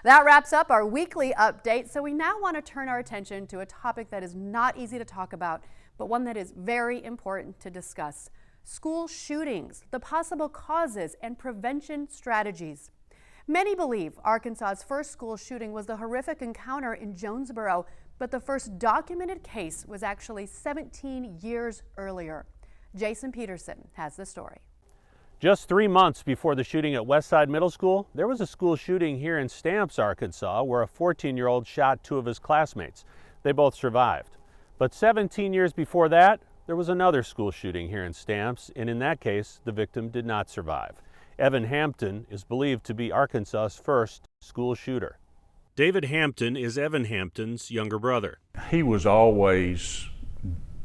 That wraps up our weekly update. So we now want to turn our attention to a topic that is not easy to talk about, but one that is very important to discuss. School shootings, the possible causes and prevention strategies. Many believe Arkansas's first school shooting was the horrific encounter in Jonesboro, but the first documented case was actually 17 years earlier. Jason Pederson has the story. Just 3 months before the shooting at Westside Middle School, there was a school shooting here in Stamps, Arkansas, where a 14-year-old shot 2 of his classmates. They both survived. But 17 years before that, there was another school shooting here in Stamps, and in that case, the victim did not survive. Evan Hampton is believed to be Arkansas's first school shooter. David Hampton is Evan Hampton's younger brother. He was always,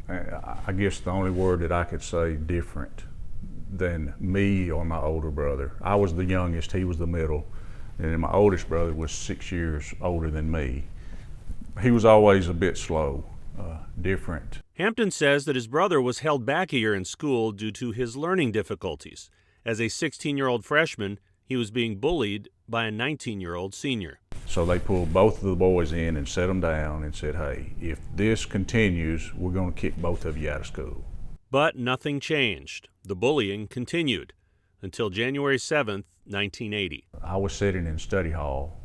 I guess the only word that I could say, different than me or my older brother. I was the youngest, he was the middle, and then my oldest brother was 6 years older than me. He was always a bit slow, different. Hampton says that his brother was held back a year in school due to his learning difficulties. As a 16-year-old freshman, he was being bullied by a 19-year-old senior. So they pulled both of the boys in and set them down and said, hey, if this continues, we're going to kick both of you out of school. But nothing changed. The bullying continued until January 7th, 1980. I was sitting in study hall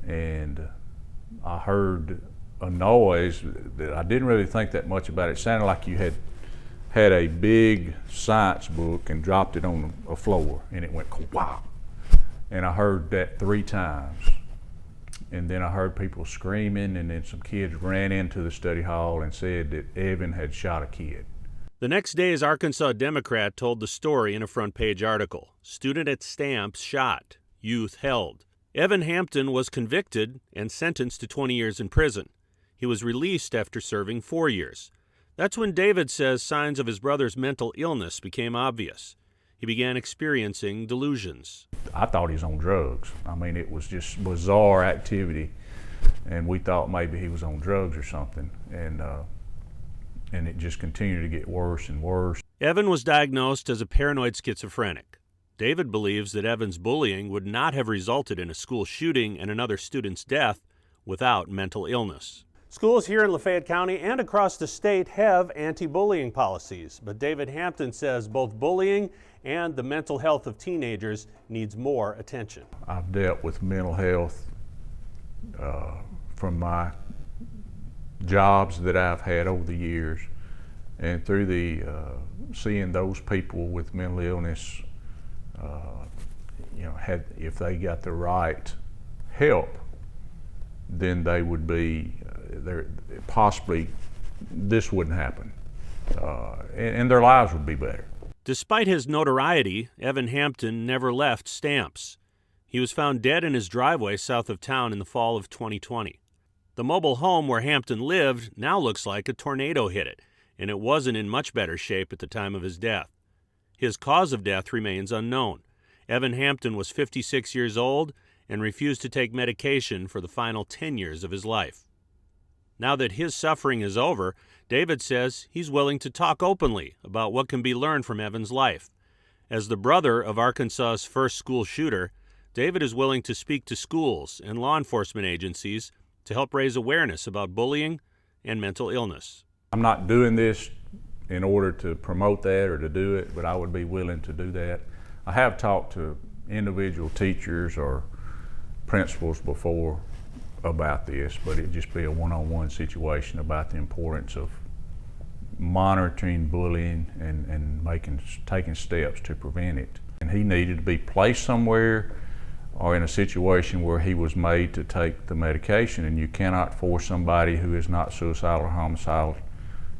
and I heard a noise that I didn't really think that much about. It sounded like you had a big science book and dropped it on a floor, and it went wow. And I heard that 3 times. And then I heard people screaming, and then some kids ran into the study hall and said that Evan had shot a kid. The next day's Arkansas Democrat told the story in a front-page article. Student at Stamps shot, youth held. Evan Hampton was convicted and sentenced to 20 years in prison. He was released after serving 4 years. That's when David says signs of his brother's mental illness became obvious. He began experiencing delusions. I thought he was on drugs. I mean, it was just bizarre activity, and we thought maybe he was on drugs or something, and it just continued to get worse and worse. Evan was diagnosed as a paranoid schizophrenic. David believes that Evan's bullying would not have resulted in a school shooting and another student's death without mental illness. Schools here in Lafayette County and across the state have anti-bullying policies, but David Hampton says both bullying and the mental health of teenagers needs more attention. I've dealt with mental health from my jobs that I've had over the years, and through the seeing those people with mental illness, if they got the right help, then they would be possibly this wouldn't happen, and their lives would be better. Despite his notoriety, Evan Hampton never left Stamps. He was found dead in his driveway south of town in the fall of 2020. The mobile home where Hampton lived now looks like a tornado hit it, and it wasn't in much better shape at the time of his death. His cause of death remains unknown. Evan Hampton was 56 years old and refused to take medication for the final 10 years of his life. Now that his suffering is over, David says he's willing to talk openly about what can be learned from Evan's life. As the brother of Arkansas's first school shooter, David is willing to speak to schools and law enforcement agencies to help raise awareness about bullying and mental illness. I'm not doing this in order to promote that or to do it, but I would be willing to do that. I have talked to individual teachers or principals before about this, but it'd just be a one-on-one situation about the importance of monitoring bullying and taking steps to prevent it. And he needed to be placed somewhere or in a situation where he was made to take the medication, and you cannot force somebody who is not suicidal or homicidal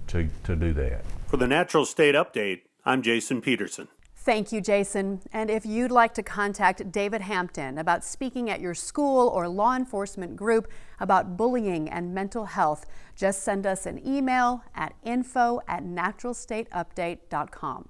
to do that. For the Natural State Update, I'm Jason Pederson. Thank you, Jason. And if you'd like to contact David Hampton about speaking at your school or law enforcement group about bullying and mental health, just send us an email at info@naturalstateupdate.com.